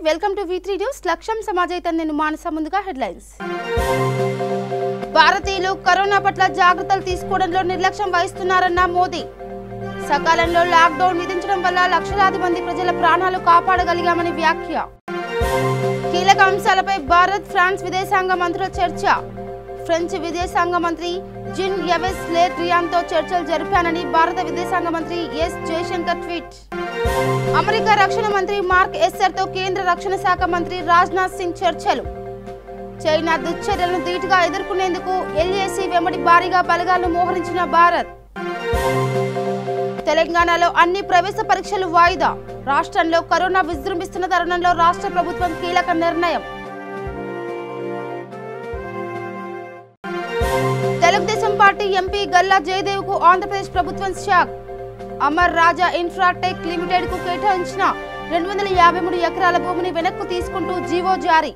Welcome to V3 news. లక్ష్యం సమాజైతం. నేను మానస. ముందుగా హెడ్లైన్స్. భారతీయులు కరోనా పట్ల జాగ్రత్తలు తీసుకోవడంలో నిర్లక్ష్యం వహిస్తున్నారన్న మోదీ. సకాలంలో లాక్డౌన్ విధించడం వల్ల లక్షలాది మంది ప్రజల ప్రాణాలు కాపాడగలిగామని వ్యాఖ్య. కీలక అంశాలపై భారత్ ఫ్రాన్స్ విదేశాంగ మంత్రుల చర్చ. ఫ్రెంచ్ విదేశాంగ మంత్రి జిన్ యవెస్ లే డ్రియాన్తో చర్చలు జరిపానని భారత విదేశాంగ మంత్రి ఎస్ జయశంకర్ ట్వీట్. అమెరికా రక్షణ మంత్రి మార్క్ ఎస్సర్తో కేంద్ర రక్షణ శాఖ మంత్రి రాజ్నాథ్ సింగ్ చర్చలు. చైనా దుశ్చర్యలను ధీటుగా ఎదుర్కొనేందుకు LAC వెంబడి భారీగా బలగాలను మోహరించిన భారత్. తెలంగాణలో అన్ని ప్రవేశ పరీక్షలు వాయిదా. రాష్ట్రంలో కరోనా విజృంభిస్తున్న తరుణంలో రాష్ట్ర ప్రభుత్వం కీలక నిర్ణయం. తెలుగుదేశం పార్టీ ఎంపీ గల్లా జయదేవ్ కు ఆంధ్రప్రదేశ్ ప్రభుత్వం షాక్. అమర్ రాజా ఇన్ఫ్రాటెక్ లిమిటెడ్ కు కేటాయించిన 253 ఎకరాల భూమిని వెనక్కు తీసుకుంటూ జీవో జారీ.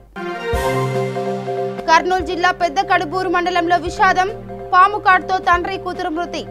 కర్నూలు జిల్లా పెద్ద కడుబూరు మండలంలో విషాదం. పాము కాటుతో తండ్రి కూతురు మృతి.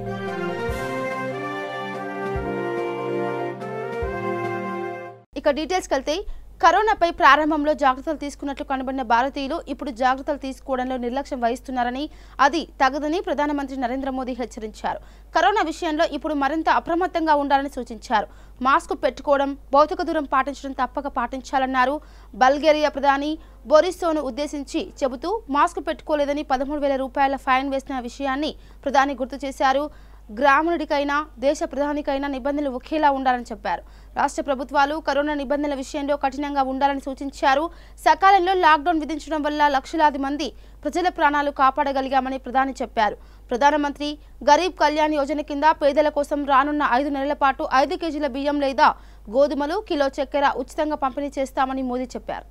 ఇక డీటెయిల్స్ కలితే కరోనాపై ప్రారంభంలో జాగ్రత్తలు తీసుకున్నట్లు కనబడిన భారతీయులు ఇప్పుడు జాగ్రత్తలు తీసుకోవడంలో నిర్లక్ష్యం వహిస్తున్నారని, అది తగదని ప్రధానమంత్రి నరేంద్ర మోదీ హెచ్చరించారు. కరోనా విషయంలో ఇప్పుడు మరింత అప్రమత్తంగా ఉండాలని సూచించారు. మాస్క్ పెట్టుకోవడం, భౌతిక దూరం పాటించడం తప్పక పాటించాలన్నారు. బల్గేరియా ప్రధాని బొరిసోను ఉద్దేశించి చెబుతూ మాస్క్ పెట్టుకోలేదని 13,000 రూపాయల ఫైన్ వేసిన విషయాన్ని ప్రధాని గుర్తు చేశారు. గ్రామీణుడికైనా దేశ ప్రధానికైనా నిబంధనలు ఒకేలా ఉండాలని చెప్పారు. రాష్ట్ర ప్రభుత్వాలు కరోనా నిబంధనల విషయంలో కఠినంగా ఉండాలని సూచించారు. సకాలంలో లాక్డౌన్ విధించడం వల్ల లక్షలాది మంది ప్రజల ప్రాణాలు కాపాడగలిగామని ప్రధాని చెప్పారు. ప్రధానమంత్రి గరీబ్ కళ్యాణ్ యోజన కింద పేదల కోసం రానున్న 5 నెలల పాటు 5 కేజీల బియ్యం లేదా గోధుమలు, కిలో చక్కెర ఉచితంగా పంపిణీ చేస్తామని మోదీ చెప్పారు.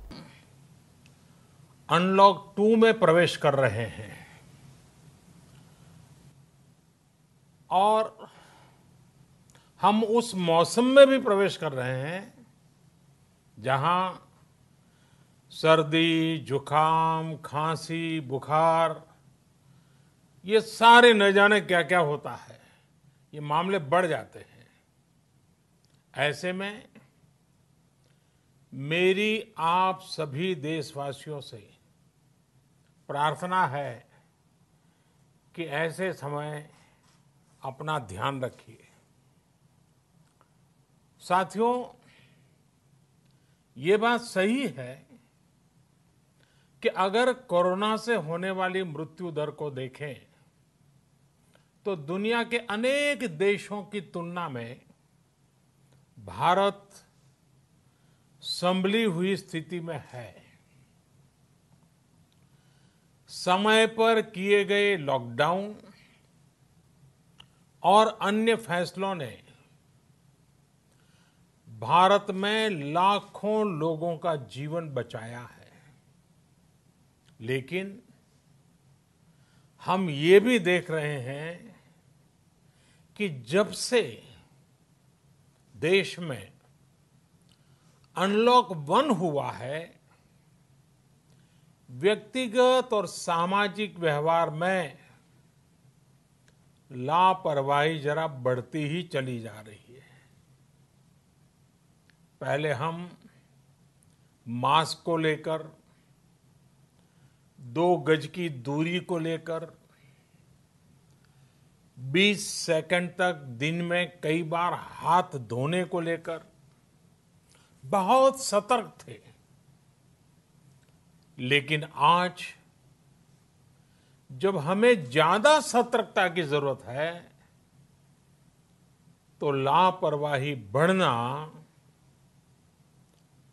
अनलॉक 2 में प्रवेश कर रहे हैं और हम उस मौसम में भी प्रवेश कर रहे हैं जहां सर्दी, जुकाम, खांसी, बुखार, ये सारे न जाने क्या क्या होता है, ये मामले बढ़ जाते हैं। ऐसे में मेरी आप सभी देशवासियों से प्रार्थना है कि ऐसे समय अपना ध्यान रखिए। साथियों, ये बात सही है कि अगर कोरोना से होने वाली मृत्यु दर को देखें तो दुनिया के अनेक देशों की तुलना में भारत संभली हुई स्थिति में है। समय पर किए गए लॉकडाउन और अन्य फैसलों ने भारत में लाखों लोगों का जीवन बचाया है, लेकिन हम ये भी देख रहे हैं कि जब से देश में अनलॉक 1 हुआ है, व्यक्तिगत और सामाजिक व्यवहार में लापरवाही जरा बढ़ती ही चली जा रही है। पहले हम मास्क को लेकर, 2 गज की दूरी को लेकर 20 सेकंड तक दिन में कई बार हाथ धोने को लेकर बहुत सतर्क थे, लेकिन आज जब हमें ज्यादा सतर्कता की जरूरत है तो लापरवाही बढ़ना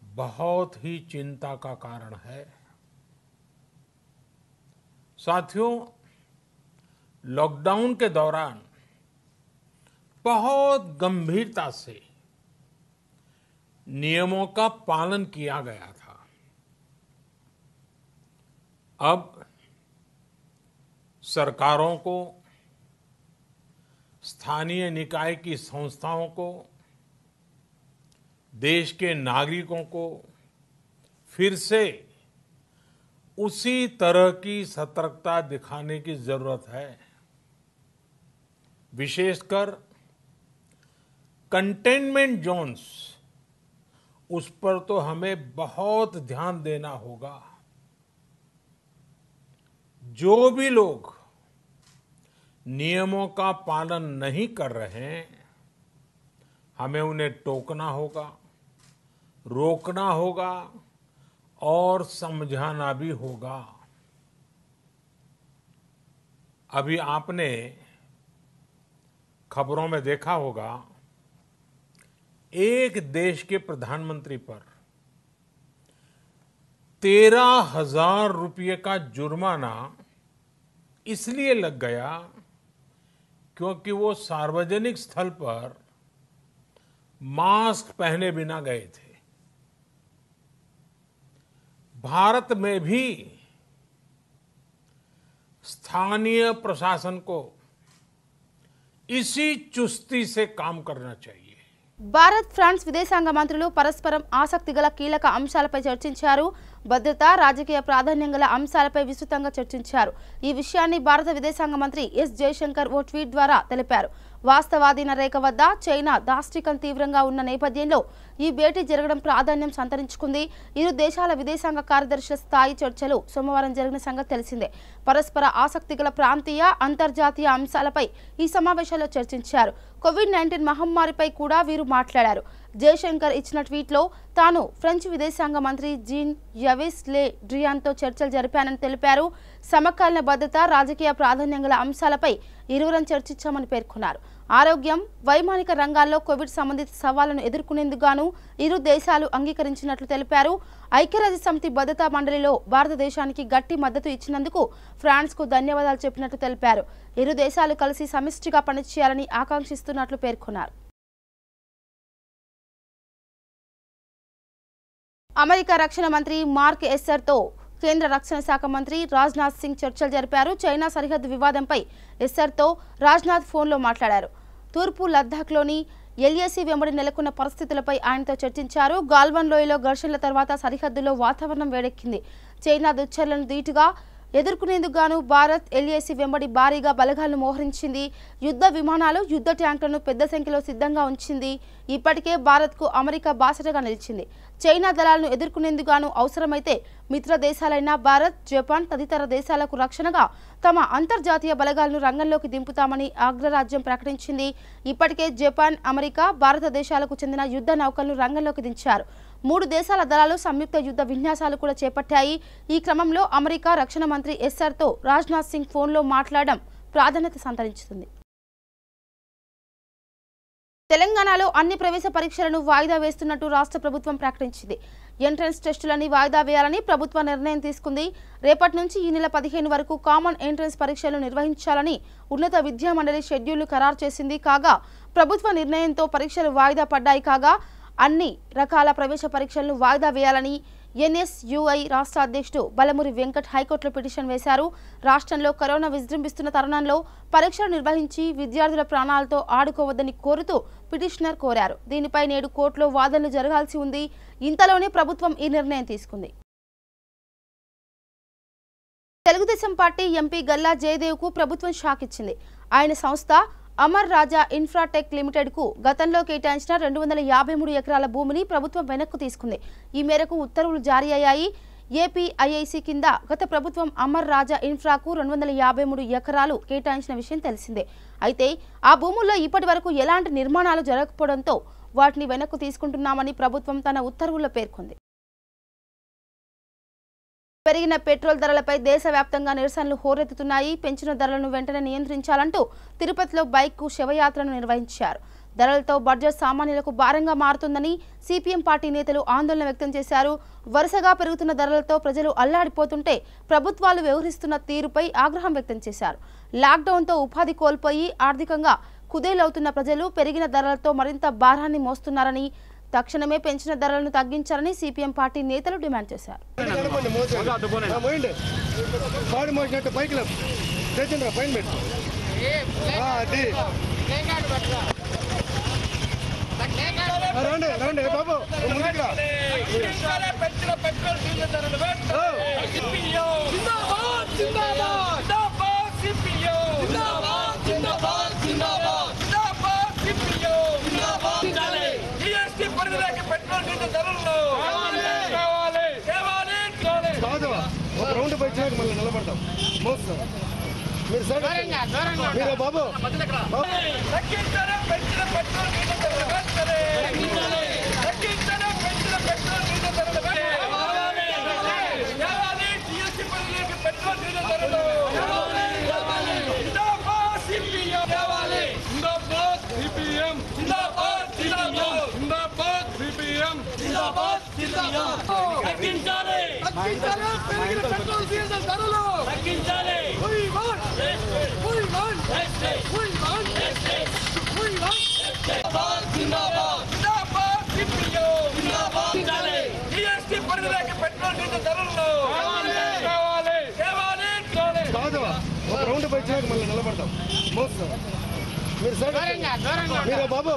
बहुत ही चिंता का कारण है। साथियों, लॉकडाउन के दौरान बहुत गंभीरता से नियमों का पालन किया गया था। अब सरकारों को, स्थानीय निकाय की संस्थाओं को, देश के नागरिकों को फिर से उसी तरह की सतर्कता दिखाने की जरूरत है। विशेषकर कंटेनमेंट जोन्स उस पर तो हमें बहुत ध्यान देना होगा। जो भी लोग नियमों का पालन नहीं कर रहे हैं, हमें उन्हें टोकना होगा, रोकना होगा और समझाना भी होगा। अभी आपने खबरों में देखा होगा, एक देश के प्रधानमंत्री पर 13,000 रुपये का जुर्माना इसलिए लग गया क्योंकि वो सार्वजनिक स्थल पर मास्क पहने बिना गए थे। भारत में भी स्थानीय प्रशासन को इसी चुस्ती से काम करना चाहिए। భారత్ ఫ్రాన్స్ విదేశాంగ మంత్రులు పరస్పరం ఆసక్తి గల కీలక అంశాలపై చర్చించారు. భద్రత, రాజకీయ ప్రాధాన్యం గల అంశాలపై విస్తృతంగా చర్చించారు. ఈ విషయాన్ని భారత విదేశాంగ మంత్రి ఎస్ జయశంకర్ ఓ ట్వీట్ ద్వారా తెలిపారు. వాస్తవాధీన రేఖ వద్ద చైనా దాష్టికం తీవ్రంగా ఉన్న నేపథ్యంలో ఈ భేటీ జరగడం ప్రాధాన్యం సంతరించుకుంది. ఇరు దేశాల విదేశాంగ కార్యదర్శుల స్థాయి చర్చలు సోమవారం జరిగిన సంగతి తెలిసిందే. పరస్పర ఆసక్తి గల ప్రాంతీయ, అంతర్జాతీయ అంశాలపై ఈ సమావేశంలో చర్చించారు. కోవిడ్-19 మహమ్మారిపై కూడా వీరు మాట్లాడారు. జయశంకర్ ఇచ్చిన ట్వీట్లో తాను ఫ్రెంచ్ విదేశాంగ మంత్రి జీన్ యవెస్ లే డ్రియాన్తో చర్చలు జరిపానని తెలిపారు. సమకాలీన భద్రత, రాజకీయ ప్రాధాన్యం గల అంశాలపై ఇరువురం చర్చించామని పేర్కొన్నారు. ఆరోగ్యం, వైమానిక రంగాల్లో కోవిడ్ సంబంధిత సవాళ్లను ఎదుర్కొనేందుకు ఇరు దేశాలు అంగీకరించినట్లు తెలిపారు. ఐక్యరాజ్యసమితి భద్రతా మండలిలో భారతదేశానికి గట్టి మద్దతు ఇచ్చినందుకు ఫ్రాన్స్కు ధన్యవాదాలు చెప్పినట్లు తెలిపారు. ఇరు దేశాలు కలిసి సమిష్టిగా పనిచేయాలని ఆకాంక్షిస్తున్నట్లు పేర్కొన్నారు. అమెరికా రక్షణ మంత్రి మార్క్ ఎస్సర్తో కేంద్ర రక్షణ శాఖ మంత్రి రాజ్నాథ్ సింగ్ చర్చలు జరిపారు. చైనా సరిహద్దు వివాదంపై ఎస్సర్తో రాజ్నాథ్ ఫోన్లో మాట్లాడారు. తూర్పు లద్దాఖ్లోని ఎల్ఏసీ వెంబడి నెలకొన్న పరిస్థితులపై ఆయనతో చర్చించారు. గాల్వన్ లోయలో ఘర్షణల తర్వాత సరిహద్దులో వాతావరణం వేడెక్కింది. చైనా దుశ్చర్యలను ధీటుగా ఎదుర్కొనేందుకు గాను భారత్ ఎల్ఏసీ వెంబడి భారీగా బలగాలను మోహరించింది. యుద్ధ విమానాలు, యుద్ధ ట్యాంకులను పెద్ద సంఖ్యలో సిద్ధంగా ఉంచింది. ఇప్పటికే భారత్కు అమెరికా బాసటగా నిలిచింది. చైనా దళాలను ఎదుర్కొనేందుకు గాను అవసరమైతే మిత్ర దేశాలైన భారత్, జపాన్ తదితర దేశాలకు రక్షణగా తమ అంతర్జాతీయ బలగాలను రంగంలోకి దింపుతామని అగ్రరాజ్యం ప్రకటించింది. ఇప్పటికే జపాన్, అమెరికా, భారతదేశాలకు చెందిన యుద్ధ నౌకలను రంగంలోకి దించారు. 3 దేశాల దళాలు సంయుక్త యుద్ధ విన్యాసాలు కూడా చేపట్టాయి. ఈ క్రమంలో అమెరికా రక్షణ మంత్రి ఎస్సర్తో రాజ్నాథ్ సింగ్ ఫోన్లో మాట్లాడడం ప్రాధాన్యత సంతరించుకుంది. తెలంగాణలో అన్ని ప్రవేశ పరీక్షలను వాయిదా వేస్తున్నట్టు రాష్ట్ర ప్రభుత్వం ప్రకటించింది. ఎంట్రన్స్ టెస్టులని వాయిదా వేయాలని ప్రభుత్వం నిర్ణయం తీసుకుంది. రేపటి నుంచి ఈ నెల 15 వరకు కామన్ ఎంట్రన్స్ పరీక్షలు నిర్వహించాలని ఉన్నత విద్యా మండలి షెడ్యూల్ను ఖరారు చేసింది. కాగా ప్రభుత్వ నిర్ణయంతో పరీక్షలు వాయిదా పడ్డాయి. కాగా అన్ని రకాల ప్రవేశ పరీక్షలను వాయిదా వేయాలని ఎన్ఎస్యుఐ రాష్ట్ర అధ్యక్షుడు బలమురి వెంకట్ హైకోర్టులో పిటిషన్ వేశారు. రాష్ట్రంలో కరోనా విజృంభిస్తున్న తరుణంలో పరీక్షలు నిర్వహించి విద్యార్థుల ప్రాణాలతో ఆడుకోవద్దని కోరుతూ పిటిషనర్ కోరారు. దీనిపై నేడు కోర్టులో వాదనలు జరగాల్సి ఉంది. ఇంతలోనే ప్రభుత్వం ఈ నిర్ణయం తీసుకుంది. తెలుగుదేశం పార్టీ ఎంపీ గల్లా జయదేవ్కు ప్రభుత్వం షాక్ ఇచ్చింది. ఆయన సంస్థ అమర్ రాజా ఇన్ఫ్రాటెక్ లిమిటెడ్కు గతంలో కేటాయించిన 253 ఎకరాల భూమిని ప్రభుత్వం వెనక్కు తీసుకుంది. ఈ మేరకు ఉత్తర్వులు జారీ అయ్యాయి. ఏపీఐఐసి కింద గత ప్రభుత్వం అమర్ రాజా ఇన్ఫ్రాకు 253 ఎకరాలు కేటాయించిన విషయం తెలిసిందే. అయితే ఆ భూముల్లో ఇప్పటి వరకు ఎలాంటి నిర్మాణాలు జరగకపోవడంతో వాటిని వెనక్కు తీసుకుంటున్నామని ప్రభుత్వం తన ఉత్తర్వుల్లో పేర్కొంది. పెరిగిన పెట్రోల్ ధరలపై దేశవ్యాప్తంగా నిరసనలు హోరెత్తుతున్నాయి. పెంచిన ధరలను వెంటనే నియంత్రించాలంటూ తిరుపతిలో బైక్కు శవయాత్రను నిర్వహించారు. ధరలతో బడ్జెట్ సామాన్యులకు భారంగా మారుతుందని సిపిఎం పార్టీ నేతలు ఆందోళన వ్యక్తం చేశారు. వరుసగా పెరుగుతున్న ధరలతో ప్రజలు అల్లాడిపోతుంటే ప్రభుత్వాలు వ్యవహరిస్తున్న తీరుపై ఆగ్రహం వ్యక్తం చేశారు. లాక్డౌన్తో ఉపాధి కోల్పోయి ఆర్థికంగా కుదేలవుతున్న ప్రజలు పెరిగిన ధరలతో మరింత భారాన్ని మోస్తున్నారని, తక్షణమే పెంచిన ధరలను తగ్గించాలని సిపిఎం పార్టీ నేతలు డిమాండ్ చేశారు. పెట్రోల్ కాదు ఒక రౌండ్ పైచాక మళ్ళీ నిలబడతాం మోస్తాం మీరు సైడ్ మీరు బాబు కాదు ఒక రౌండ్ పైచాక మళ్ళీ నిలబడతాం మోస్తాం మీరు సైడ్ మీరు బాబు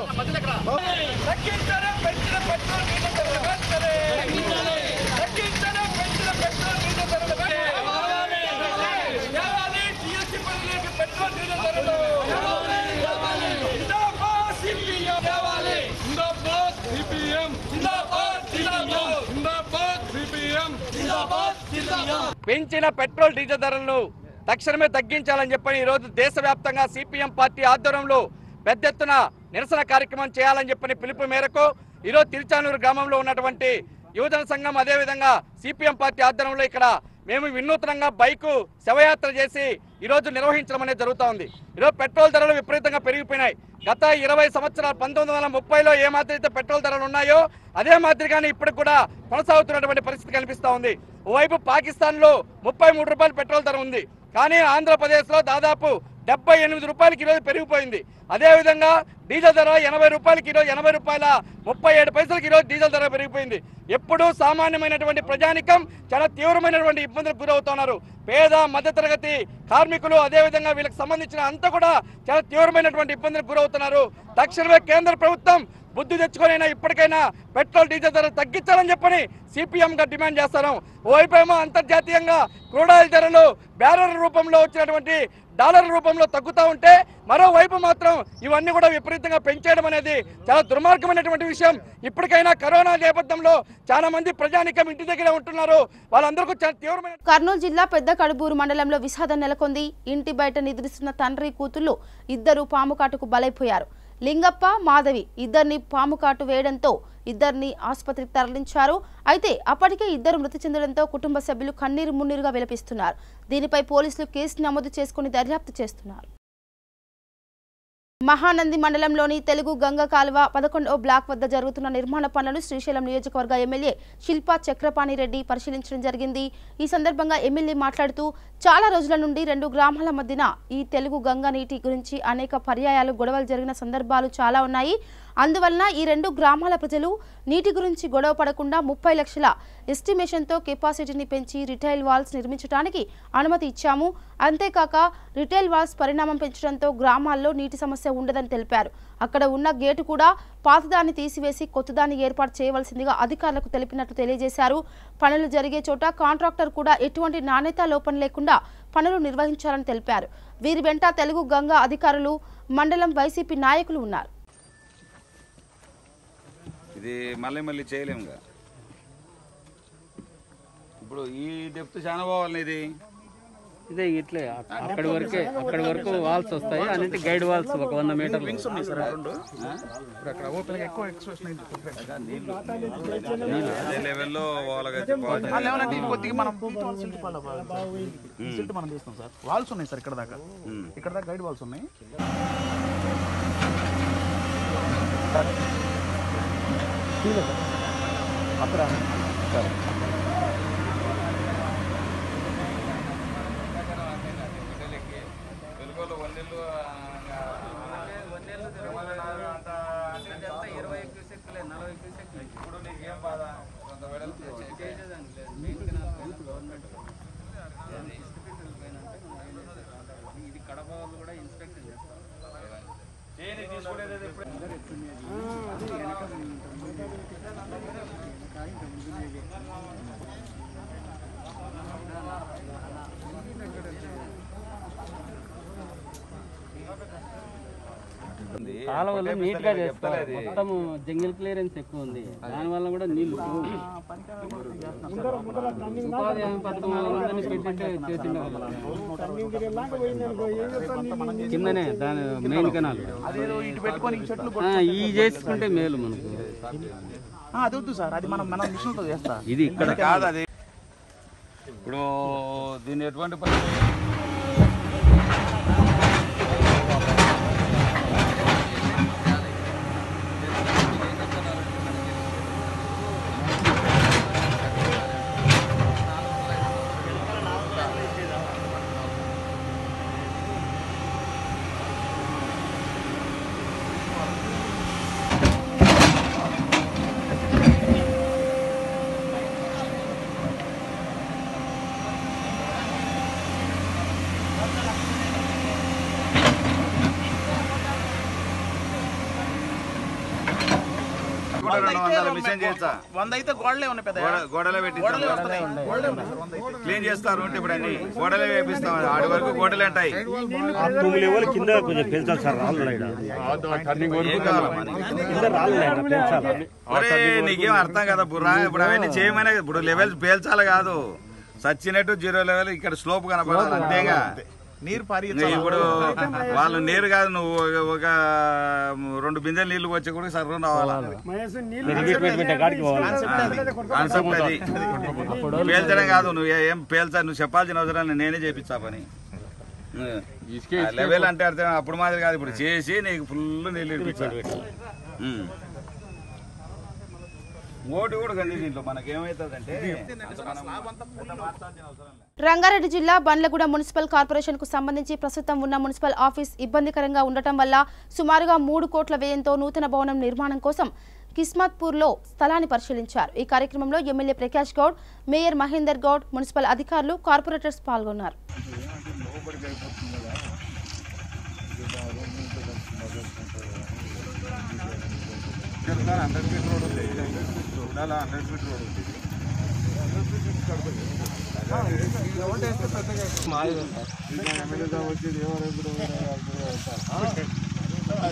పెంచిన పెట్రోల్ డీజిల్ ధరలను తక్షణమే తగ్గించాలని చెప్పని ఈరోజు దేశవ్యాప్తంగా సిపిఎం పార్టీ ఆధ్వర్యంలో పెద్ద ఎత్తున నిరసన కార్యక్రమం చేయాలని చెప్పని పిలుపు మేరకు ఈరోజు తిరుచానూరు గ్రామంలో ఉన్నటువంటి యువజన సంఘం అదేవిధంగా సిపిఎం పార్టీ ఆధ్వర్యంలో ఇక్కడ మేము వినూత్నంగా బైకు శవయాత్ర చేసి ఈరోజు నిర్వహించడం అనేది జరుగుతూ ఉంది. ఈరోజు పెట్రోల్ ధరలు విపరీతంగా పెరిగిపోయినాయి. గత 20 సంవత్సరాలు 1930లో ఏ మాదిరితో పెట్రోల్ ధరలు ఉన్నాయో అదే మాదిరిగానే ఇప్పటికి కూడా కొనసాగుతున్నటువంటి పరిస్థితి కనిపిస్తూ ఉంది. ఓవైపు పాకిస్తాన్లో 33 రూపాయలు పెట్రోల్ ధర ఉంది, కానీ ఆంధ్రప్రదేశ్లో దాదాపు 78 రూపాయలకి ఈరోజు పెరిగిపోయింది. అదేవిధంగా డీజిల్ ధర 80 రూపాయలకి ఈరోజు 80 రూపాయల 37 పైసలకి ఈరోజు డీజిల్ ధర పెరిగిపోయింది. ఎప్పుడూ సామాన్యమైనటువంటి ప్రజానికం చాలా తీవ్రమైనటువంటి ఇబ్బందులకు గురవుతున్నారు. పేద మధ్యతరగతి కార్మికులు అదేవిధంగా వీళ్ళకి సంబంధించిన అంతా కూడా చాలా తీవ్రమైనటువంటి ఇబ్బందులకు గురవుతున్నారు. తక్షణమే కేంద్ర ప్రభుత్వం బుద్ధి తెచ్చుకొనైనా ఇప్పటికైనా పెట్రోల్ డీజిల్ ధర తగ్గించాలని చెప్పని సిపిఎంగా డిమాండ్ చేస్తాను. ఓవైపేమో అంతర్జాతీయంగా క్రూడ్ ఆయిల్ ధరలు బ్యారెల్ రూపంలో వచ్చినటువంటి డాలర్ రూపంలో తగ్గుతూ ఉంటే మరోవైపు మాత్రం ఇవన్నీ కూడా విపరీతంగా పెంచేయడం అనేది చాలా దుర్మార్గమైనటువంటి విషయం. ఇప్పటికైనా కరోనా నేపథ్యంలో చాలా మంది ప్రజానికం ఇంటి దగ్గరే ఉంటున్నారు. వాళ్ళందరికీ చాలా తీవ్రమైన. కర్నూలు జిల్లా పెద్ద కడుబూరు మండలంలో విషాదం నెలకొంది. ఇంటి బయట నిద్రిస్తున్న తండ్రి కూతుళ్లు ఇద్దరు పాము కాటుకు బలైపోయారు. లింగప్ప మాధవి ఇద్దరిని పాము కాటు వేయడంతో ఇద్దరిని ఆసుపత్రికి తరలించారు. అయితే అప్పటికే ఇద్దరు మృతి చెందడంతో కుటుంబ సభ్యులు కన్నీరు మున్నీరుగా విలపిస్తున్నారు. దీనిపై పోలీసులు కేసు నమోదు చేసుకుని దర్యాప్తు చేస్తున్నారు. మహానంది మండలంలోని తెలుగు గంగ కాలువ 11వ బ్లాక్ వద్ద జరుగుతున్న నిర్మాణ పనులను శ్రీశైలం నియోజకవర్గ ఎమ్మెల్యే శిల్పా చక్రపాణి రెడ్డి పరిశీలించడం జరిగింది. ఈ సందర్భంగా ఎమ్మెల్యే మాట్లాడుతూ చాలా రోజుల నుండి 2 గ్రామాల మధ్యన ఈ తెలుగు గంగ నీటి గురించి అనేక పర్యాయాలు గొడవలు జరిగిన సందర్భాలు చాలా ఉన్నాయి. అందువలన ఈ 2 గ్రామాల ప్రజలు నీటి గురించి గొడవ పడకుండా 30 లక్షల ఎస్టిమేషన్తో కెపాసిటీని పెంచి రిటైల్ వాల్స్ నిర్మించడానికి అనుమతి ఇచ్చాము. అంతేకాక రిటైల్ వాల్స్ పరిణామం పెంచడంతో గ్రామాల్లో నీటి సమస్య ఉండదని తెలిపారు. అక్కడ ఉన్న గేటు కూడా పాతదాన్ని తీసివేసి కొత్తదాన్ని ఏర్పాటు చేయవలసిందిగా అధికారులకు తెలిపినట్లు తెలియజేశారు. పనులు జరిగే చోట కాంట్రాక్టర్ కూడా ఎటువంటి నాణ్యతా లోపం లేకుండా పనులు నిర్వహించాలని తెలిపారు. వీరి వెంట తెలుగు గంగా అధికారులు, మండలం వైసీపీ నాయకులు ఉన్నారు. ఇది మళ్ళీ చేయలేముగా. ఇప్పుడు ఈ డెప్త్ చాలా పోవాలి. ఇదే ఇట్లే అక్కడి వరకు వాల్స్ వస్తాయి. అన్నింటి గైడ్ వాల్స్ ఒక 100 మీటర్లు. అదే లెవెల్లో మనం తీస్తాం సార్. వాల్స్ ఉన్నాయి సార్ ఇక్కడ దాకా గైడ్ వాల్స్ ఉన్నాయి. అక్కడ ఇది కడప వాళ్ళు కూడా ఇన్స్పెక్షన్ చేస్తారు. ఉంది. కాలువలు నీట్ గా చేస్తారు, మొత్తం జంగిల్ క్లియరెన్స్ ఎక్కువ ఉంది, దాని వల్ల కూడా నీళ్లు ఉపాధి హామీ పథకం కిందనే దాని మెయిన్ కెనాల్ ఈ చేసుకుంటే మేలు మనకు. అది వద్దు సార్, అది మనం మిషన్తో చేస్తా. ఇది ఇక్కడ కాదు, అది ఇప్పుడు దీన్ని ఎటువంటి పరిస్థితి మిషన్ చేస్తా 100 అయితే గోడలే ఉన్నాయి, పెద్ద గోడలే పెట్టిస్తాం, క్లీన్ చేస్తారు. ఇప్పుడు అన్ని గోడలే వేపిస్తాం, ఆడి వరకు గోడలే ఉంటాయి. కింద కొంచెం పెంచాలి సార్, నీకేం అర్థం కదా బుర్రా. ఇప్పుడు అవన్నీ చేయమనే, ఇప్పుడు లెవెల్స్ పేల్చాలి కాదు, సచ్చినట్టు 0 లెవెల్ ఇక్కడ స్లోప్ కనపడాలి అంతేగా. నీరు పారి ఇప్పుడు వాళ్ళు నీరు కాదు, నువ్వు ఒక 2 బిందెలు నీళ్లు వచ్చి కూడా సర్వం రావాలా. కాన్సెప్ట్ అది పేల్చడం కాదు, నువ్వు ఏం పేల్చా, నువ్వు చెప్పాల్సిన అవసరం నేనే చేపిస్తా పని. లెవెల్ అంటే అర్థం అప్పుడు మాదిరి కాదు, ఇప్పుడు చేసి నీకు ఫుల్ నీళ్ళు ఇప్పించాలి. ఓటు కూడా కండి దీంట్లో మనకేమవుతుందంటే రంగారెడ్డి జిల్లా బండ్లగూడ మున్సిపల్ కార్పొరేషన్ కు సంబంధించి ప్రస్తుతం ఉన్న మున్సిపల్ ఆఫీస్ ఇబ్బందికరంగా ఉండటం వల్ల సుమారుగా 3 కోట్ల వ్యయంతో నూతన భవనం నిర్మాణం కోసం కిస్మత్పూర్లో స్థలాన్ని పరిశీలించారు. ఈ కార్యక్రమంలో MLA Prakash Goud, mayor Mahender Goud, municipal అధికారులు, కార్పొరేటర్స్ పాల్గొన్నారు.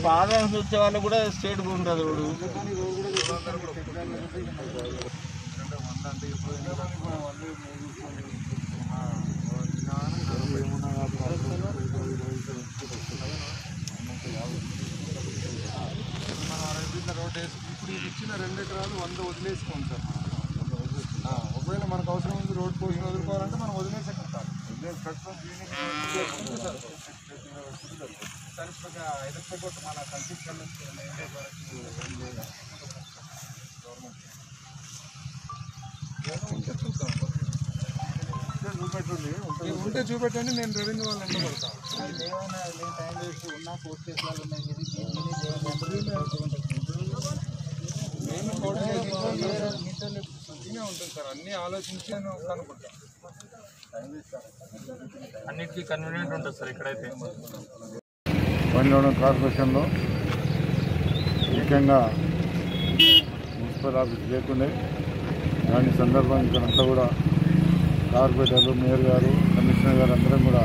బాగా వచ్చే వాళ్ళు కూడా స్టేట్ ఉంటుంది. ఇప్పుడు ఇచ్చిన 2 ఎకరాలు 100 వదిలేసుకోండి సార్. ఒకవేళ మనకు అవసరం ఉంది రోడ్ పోషన్ వదులుకోవాలంటే మనం వదిలేసే కట్టాలి. మన కన్స్ట్రక్షన్ ఉంటే చూపెట్టండి, నేను రెవెన్యూ వాళ్ళంతా పడతాను. టైం వేస్ట్ ఉన్నా కోర్టు కేసులు ఉన్నాయి. ఉంటుంది సార్, అన్ని ఆలోచించి నేను కనుక్కుంటాను. అన్నిటికీ కన్వీనియంట్ ఉంటుంది సార్ ఇక్కడైతే. బండ్లగూడ కార్పొరేషన్లో ముఖ్యంగా మున్సిపల్ ఆఫీస్ లేకుండే, దాని సందర్భంగా ఇక్కడంతా కూడా కార్పొరేటర్లు, మేయర్ గారు, కమిషనర్ గారు అందరం కూడా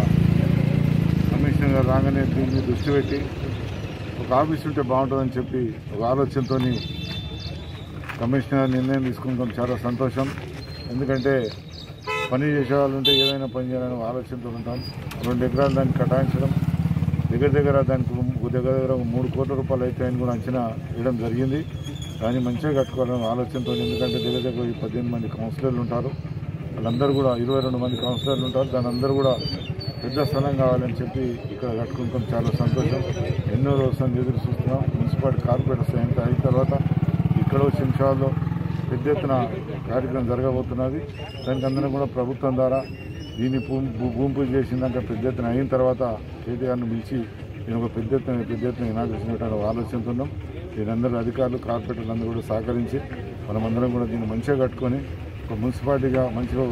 కమిషనర్ గారు రాగానే దీన్ని దృష్టి పెట్టి ఒక ఆఫీస్ ఉంటే బాగుంటుందని చెప్పి ఒక ఆలోచనతో కమిషనర్ నిర్ణయం తీసుకుంటాం. చాలా సంతోషం. ఎందుకంటే పని చేసే వాళ్ళు ఉంటే ఏదైనా పని చేయాలని ఆలోచనతో ఉంటాం. 2 ఎకరాలు దాన్ని కేటాయించడం, దగ్గర దానికి దగ్గర 3 కోట్ల రూపాయలు అయితే అని కూడా అంచనా వేయడం జరిగింది. దాన్ని మంచిగా కట్టుకోవాలని ఆలోచనతో, ఎందుకంటే దగ్గర 18 మంది కౌన్సిలర్లు ఉంటారు, వాళ్ళందరూ కూడా 22 మంది కౌన్సిలర్లు ఉంటారు, దాని అందరూ కూడా పెద్ద స్థలం కావాలని చెప్పి ఇక్కడ కట్టుకుంటాం. చాలా సంతోషం. ఎన్నో రోజులు ఎదురు చూస్తున్నాం. మున్సిపాలిటీ కార్పొరేటర్స్ అయిన తర్వాత ఇక్కడ శంషాల్లో పెద్ద ఎత్తున కార్యక్రమం జరగబోతున్నది. దానికి అందరం కూడా ప్రభుత్వం ద్వారా దీన్ని భూమి పూజ చేసిందాక పెద్ద ఎత్తున అయిన తర్వాత కేటీఆర్ను పిలిచి నేను ఒక పెద్ద ఎత్తున ఇనాగ్రేషన్ పెట్టాలని ఆలోచనతో ఉన్నాం. దీనందరూ అధికారులు, కార్పొరేటర్లు అందరూ కూడా సహకరించి మనమందరం కూడా దీన్ని మంచిగా కట్టుకొని ఒక మున్సిపాలిటీగా మంచిగా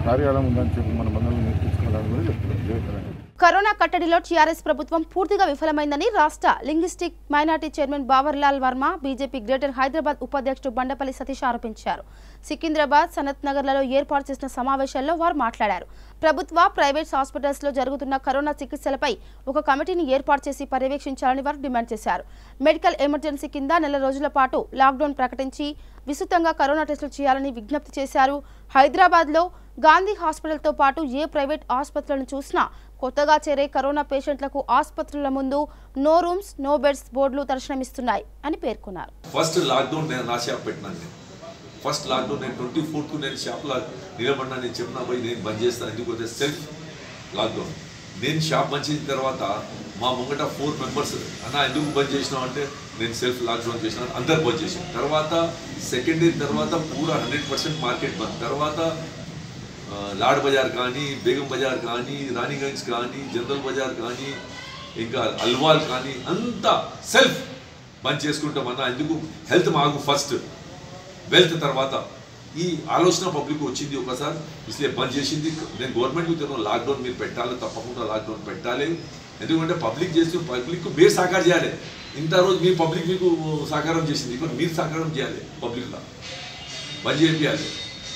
కార్యాలయం ఉందని చెప్పి మనం అందరం నేర్పించుకోవాలని కూడా చెప్తున్నాం. కరోనా కట్టడిలో టీఆర్ఎస్ ప్రభుత్వం పూర్తిగా విఫలమైందని రాష్ట్ర linguistic minority chairman Bawarlal Verma BJP greater Hyderabad ఉపాధ్యక్షుడు బండపల్లి సతీష్ ఆరోపించారు. సికింద్రాబాద్, సనత్ నగర్లలో ఏర్పాటు చేసిన సమావేశాల్లో వారు మాట్లాడారు. ప్రభుత్వ, ప్రైవేట్ హాస్పిటల్స్లో జరుగుతున్న కరోనా చికిత్సలపై ఒక కమిటీని ఏర్పాటు చేసి పర్యవేక్షించాలని వారు డిమాండ్ చేశారు. మెడికల్ ఎమర్జెన్సీ కింద నెల రోజుల పాటు లాక్డౌన్ ప్రకటించి విస్తృతంగా కరోనా టెస్టులు చేయాలని విజ్ఞప్తి చేశారు. హైదరాబాద్లో గాంధీ హాస్పిటల్తో పాటు ఏ ప్రైవేట్ ఆసుపత్రులను చూసినా కొత్తగా చేరే కరోనా పేషెంట్లకు ఆసుపత్రుల ముందు నో రూమ్స్, నో బెడ్స్ బోర్డులు దర్శనమిస్తున్నాయి అని పేర్కొన్నారు. ఫస్ట్ లాక్డౌన్ నేను నా షాప్ పెట్టినాను. ఫస్ట్ లాక్డౌన్ నేను 24th నేను షాప్లో నిలబడినా. నేను చెప్పినా పోయి నేను బంద్ చేస్తాను. ఎందుకంటే సెల్ఫ్ లాక్డౌన్. నేను షాప్ బంద్ చేసిన తర్వాత మా ముంగట 4 మెంబర్స్ అన్న ఎందుకు బంద్ చేసినావు అంటే నేను సెల్ఫ్ లాక్డౌన్ చేసినాను. అందరు బంద్ చేసాను. తర్వాత సెకండ్ డే తర్వాత పూరా 100% మార్కెట్ బంద్. తర్వాత లాడ్ బజార్ కానీ, బేగం బజార్ కానీ, రాణిగంజ్ కానీ, జనరల్ బజార్ కానీ, ఇంకా అల్వాల్ కానీ అంతా సెల్ఫ్ బంద్ చేసుకుంటామన్నా. ఎందుకు హెల్త్ మాకు ఫస్ట్, వెల్త్ తర్వాత. ఈ ఆలోచన పబ్లిక్ వచ్చింది ఒకసారి, ఇస్లే బంద్ చేసింది. నేను గవర్నమెంట్కి తిన్నాను లాక్డౌన్ మీరు పెట్టాలి, తప్పకుండా లాక్డౌన్ పెట్టాలి. ఎందుకంటే పబ్లిక్ చేసి పబ్లిక్ మీరు సహకారం చేయాలి. ఇంత రోజు మీ పబ్లిక్ మీకు సహకారం చేసింది, ఇప్పుడు మీరు సహకారం చేయాలి. పబ్లిక్లో బంద్ చేయాలి.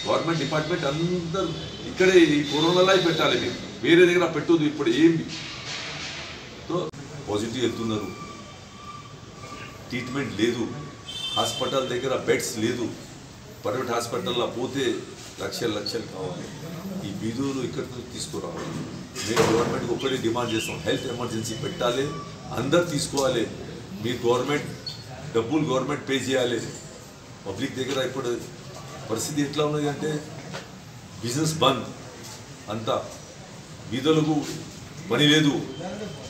గవర్నమెంట్ డిపార్ట్మెంట్ అందరూ ఇక్కడే ఈ కరోనాలో పెట్టాలి. మీరు వేరే దగ్గర పెట్టొద్దు. ఇప్పుడు ఏమి పాజిటివ్ వెళ్తున్నారు, ట్రీట్మెంట్ లేదు, హాస్పిటల్ దగ్గర బెడ్స్ లేదు. ప్రైవేట్ హాస్పిటల్లో పోతే లక్షలు కావాలి. ఈ బీదూరు ఇక్కడ నుంచి తీసుకురావాలి. మేము గవర్నమెంట్కి ఒకటి డిమాండ్ చేస్తాం, హెల్త్ ఎమర్జెన్సీ పెట్టాలి, అందరు తీసుకోవాలి. మీ గవర్నమెంట్ డబ్బులు గవర్నమెంట్ పే చేయాలి. పబ్లిక్ దగ్గర ఇప్పుడు పరిస్థితి ఎట్లా ఉన్నది అంటే బిజినెస్ బంద్, అంతా బీదలకు పని లేదు.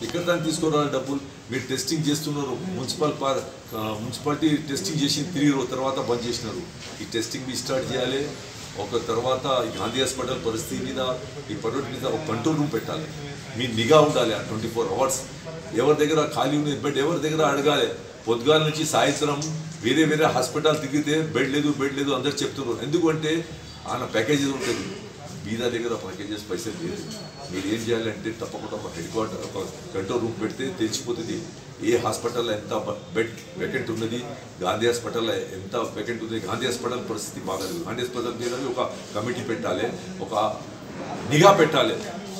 ఎక్కడ దాన్ని తీసుకురావాలి డబ్బులు? మీరు టెస్టింగ్ చేస్తున్నారు. మున్సిపాలిటీ టెస్టింగ్ చేసి 3 రోజుల తర్వాత బంద్ చేసినారు. ఈ టెస్టింగ్ మీ స్టార్ట్ చేయాలి. ఒక తర్వాత గాంధీ హాస్పిటల్ పరిస్థితి మీద, ఈ ప్రైవేట్ మీద ఒక కంట్రోల్ రూమ్ పెట్టాలి. మీ నిఘా ఉండాలి 24 hours. ఎవరి దగ్గర ఖాళీ ఉంది బెడ్ ఎవరి దగ్గర అడగాలి. పొద్దుగాల నుంచి సాయంత్రం వేరే హాస్పిటల్ తిరిగితే బెడ్ లేదు అందరు చెప్తున్నారు. ఎందుకంటే ఆయన ప్యాకేజెస్ ఉంటుంది. బీదా దగ్గర ప్యాకేజెస్ పైసలు లేదు. మీరు ఏం చేయాలంటే తప్పకుండా ఒక హెడ్ క్వార్టర్, ఒక కంట్రోల్ రూమ్ పెడితే తెలిసిపోతుంది ఏ హాస్పిటల్లో ఎంత బెడ్ వేకెంట్ ఉన్నది, గాంధీ హాస్పిటల్లో ఎంత వేకెంట్ ఉంది. గాంధీ హాస్పిటల్ పరిస్థితి బాగాలేదు. గాంధీ హాస్పిటల్ మీద ఒక కమిటీ పెట్టాలి, ఒక నిఘా పెట్టాలి.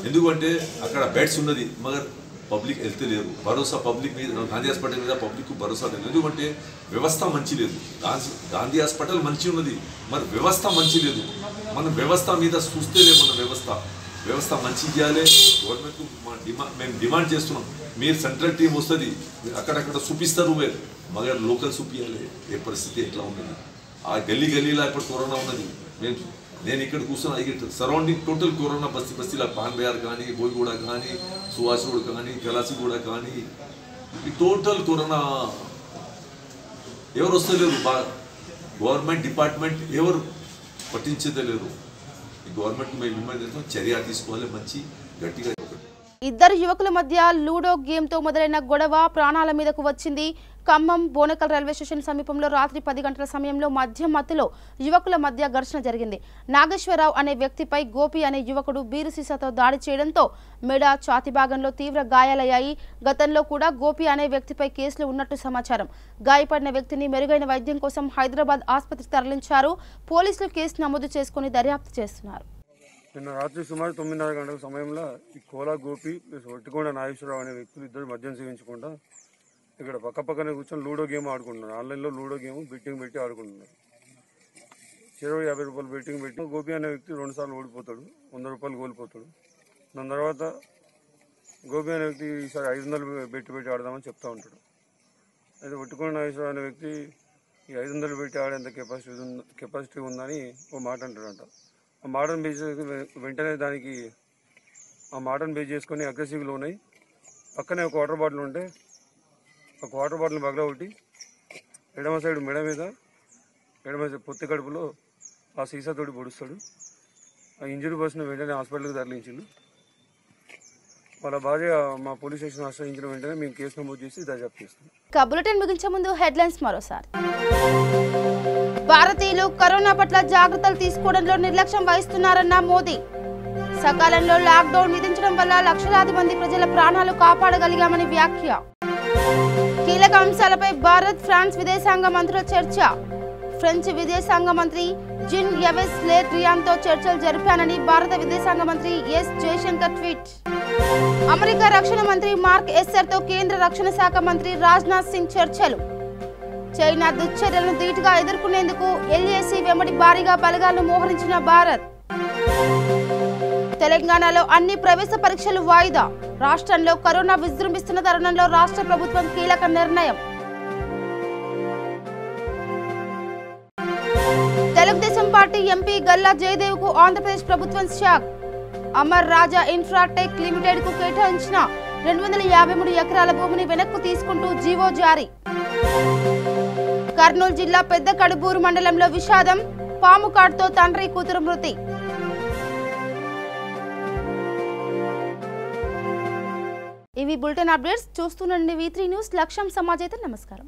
ఎందుకంటే అక్కడ బెడ్స్ ఉన్నది, మగర్ పబ్లిక్ హెల్త్ లేదు. భరోసా పబ్లిక్ మీద, గాంధీ హాస్పిటల్ మీద పబ్లిక్ భరోసా లేదు. ఎందుకంటే వ్యవస్థ మంచి లేదు. గాంధీ హాస్పిటల్ మంచి ఉన్నది, మరి వ్యవస్థ మంచి లేదు. మన వ్యవస్థ మీద చూస్తేలే మన వ్యవస్థ మంచి చేయాలి. గవర్నమెంట్కు మేము డిమాండ్ చేస్తున్నాం. మీరు సెంట్రల్ టీం వస్తుంది, అక్కడక్కడ చూపిస్తారు, మగర్ లోకల్ చూపించాలి ఏ పరిస్థితి ఎట్లా ఉన్నది. ఆ గల్లీలో ఇప్పుడు కరోనా ఉన్నది. నేను ఇక్కడ కూర్చున్నా, సరౌండింగ్ టోటల్ కరోనా బస్తీలో పాన్ బయార్ కానీ, బోయిగూడ కానీ, సుహాస్ రోడ్ కానీ, కలాసిగూడ కానీ, ఈ టోటల్ కరోనా ఎవరు వస్తలేరు. గవర్నమెంట్ డిపార్ట్మెంట్ ఎవరు పట్టించేదలేరు. ఈ గవర్నమెంట్ మేము డిమాండ్ చేస్తాం, చర్య తీసుకోవాలి మంచి గట్టిగా. ఇద్దరు యువకుల మధ్య లూడో గేమ్తో మొదలైన గొడవ ప్రాణాల మీదకు వచ్చింది. ఖమ్మం బోనకల్ రైల్వే స్టేషన్ సమీపంలో రాత్రి 10 గంటల సమయంలో మద్యం మత్తులో యువకుల మధ్య ఘర్షణ జరిగింది. నాగేశ్వరరావు అనే వ్యక్తిపై గోపి అనే యువకుడు బీరు సీసాతో దాడి చేయడంతో మెడ, ఛాతీ భాగంలో తీవ్ర గాయాలయ్యాయి. గతంలో కూడా గోపి అనే వ్యక్తిపై కేసులు ఉన్నట్టు సమాచారం. గాయపడిన వ్యక్తిని మెరుగైన వైద్యం కోసం హైదరాబాద్ ఆసుపత్రికి తరలించారు. పోలీసులు కేసు నమోదు చేసుకుని దర్యాప్తు చేస్తున్నారు. నిన్న రాత్రి సుమారు 9:30 గంటల సమయంలో ఈ కోలా గోపి ప్లస్ ఒట్టికొండ నాగేశ్వరరావు అనే వ్యక్తులు ఇద్దరు మద్యం సేవించకుండా ఇక్కడ పక్కనే కూర్చొని లూడో గేమ్ ఆడుకుంటున్నారు. ఆన్లైన్లో లూడో గేమ్ బెట్టింగ్ పెట్టి ఆడుకుంటున్నారు. 50 రూపాయలు బెట్టింగ్ పెట్టి గోపి అనే వ్యక్తి 2 సార్లు ఓడిపోతాడు, 100 రూపాయలు కోల్పోతాడు. దాని తర్వాత గోపి అనే వ్యక్తి ఈసారి 500 పెట్టి ఆడదామని చెప్తా ఉంటాడు. అయితే ఒట్టికొండ నాగేశ్వరరావు అనే వ్యక్తి ఈ 500 పెట్టి ఆడేంత కెపాసిటీ ఉందని ఓ మాట అంటాడంట. ఆ మాటను బేస్ వెంటనే ఆ మాటను బేస్ చేసుకొని అగ్రెసివ్లో ఉన్నాయి. పక్కనే ఒక వాటర్ బాటిల్ ఉంటే ఒక వాటర్ బాటిల్ని పగలగొట్టి ఎడమ సైడ్ మెడ మీద, ఎడమ పొత్తి కడుపులో ఆ సీసాతోటి పొడుస్తాడు. ఆ ఇంజరీ పర్సన్ వెంటనే హాస్పిటల్కి తరలించిండు. వాళ్ళ భార్య మా పోలీస్ స్టేషన్ ఆశ్రయించిన వెంటనే మేము కేసు నమోదు చేసి దర్యాప్తు చేస్తాం. బులెటిన్ ముగించే ముందు హెడ్లైన్స్ మరోసారి. భారతీయులు కరోనా పట్ల జాగ్రత్తలు తీసుకోవడంలో నిర్లక్ష్యం వహిస్తున్నారన్న మోదీ. సకాలంలో లాక్డౌన్ విధించడం వల్ల లక్షలాది మంది ప్రజల ప్రాణాలు కాపాడగలిగామని వ్యాఖ్య. కీలక అంశాలపై భారత్ ఫ్రాన్స్ విదేశాంగ మంత్రుల చర్చ. ఫ్రెంచ్ విదేశాంగ మంత్రి జిన్ యవెస్ లే డ్రియాన్తో చర్చలు జరిపానని భారత విదేశాంగ మంత్రి ఎస్ జయశంకర్ ట్వీట్. అమెరికా రక్షణ మంత్రి మార్క్ ఎస్సర్తో కేంద్ర రక్షణ శాఖ మంత్రి రాజ్నాథ్ సింగ్ చర్చలు. చైనా దుశ్చర్యలను ధీటుగా ఎదుర్కొనేందుకు ఎల్ఏసీ వెంబడి భారీగా బలగాలను మోహరించిన భారత్. తెలంగాణలో అన్ని ప్రవేశ పరీక్షలు వాయిదా. రాష్ట్రంలో కరోనా విజృంభిస్తున్న తరుణంలో రాష్ట్ర ప్రభుత్వం కీలక నిర్ణయం. తెలుగుదేశం పార్టీ ఎంపీ గల్లా జయదేవ్ కు ఆంధ్రప్రదేశ్ ప్రభుత్వం షాక్. అమర్ రాజా ఇన్ఫ్రాటెక్ లిమిటెడ్ కు కేటాయించిన 253 ఎకరాల భూమిని వెనక్కు తీసుకుంటూ జీవో జారీ. కర్నూలు జిల్లా పెద్ద కడుబూరు మండలంలో విషాదం. పాము కాటుతో తండ్రి కూతురు మృతి. ఇవి బులెటిన్ అప్డేట్స్. చూస్తుండండి V3 news. లక్ష్యం సమాజైతే. నమస్కారం.